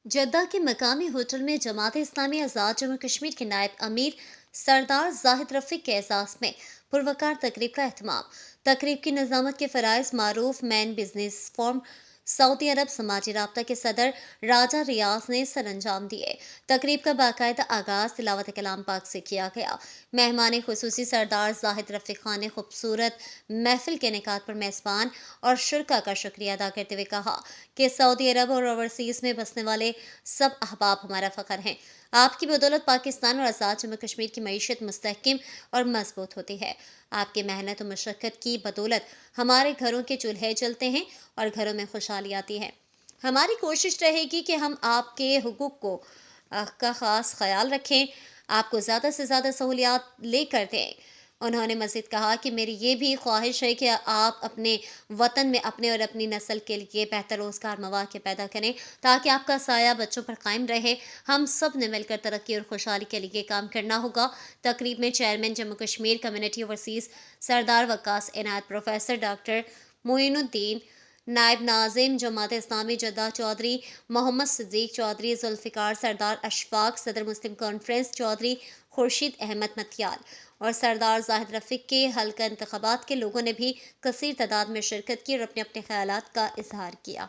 जद्दा के मकामी होटल में जमात इस्लामी आज़ाद जम्मू कश्मीर के नायब अमीर सरदार जाहिद रफ़ीक के एजाज़ में पुरवकार तकरीब का अहतमाम। तकरीब की निज़ामत के फ़राइज़ मारूफ मैन बिजनेस फोरम सऊदी अरब समाजी राब्ता के सदर राजा रियाज ने सर अंजाम दिए। तकरीब का बाकायदा आगाज़ तिलावत कलाम पाक से किया गया। मेहमान खुसूसी सरदार जाहिद रफ़ीक खान ने खूबसूरत महफिल के निकात पर मेज़बान और शुरका का शुक्रिया अदा करते हुए कहा कि सऊदी अरब और ओवरसीज़ में बसने वाले सब अहबाब हमारा फ़ख्र हैं। आपकी बदौलत पाकिस्तान और आज़ाद जम्मू कश्मीर की मईशत मुस्तहकिम और मजबूत होती है। आपकी मेहनत और मशक्क़त की बदौलत हमारे घरों के चूल्हे जलते हैं और घरों में खुशहाली आती है। हमारी कोशिश रहेगी कि हम आपके हुकूक का ख़ास ख्याल रखें, आपको ज़्यादा से ज़्यादा सहूलियात लेकर दें। उन्होंने मज़ीद कहा कि मेरी ये भी ख्वाहिश है कि आप अपने वतन में अपने और अपनी नस्ल के लिए बेहतर रोज़गार मौक़े पैदा करें, ताकि आपका साया बच्चों पर कायम रहे। हम सब ने मिलकर तरक्की और खुशहाली के लिए काम करना होगा। तकरीब में chairman Jammu Kashmir community overseas Sardar Waqas Inayat, professor doctor Moinuddin, नायब नाज़िम जमात इस्लामी जद्दा चौधरी मोहम्मद सिद्दीक चौधरी, जुल्फ़िकार सरदार अशफाक, सदर मुस्लिम कॉन्फ्रेंस चौधरी खुर्शीद अहमद मथियाल और सरदार जाहिद रफ़ीक के हल्का इंतखाबात के लोगों ने भी कसीर तादाद में शिरकत की और अपने अपने ख्यालात का इजहार किया।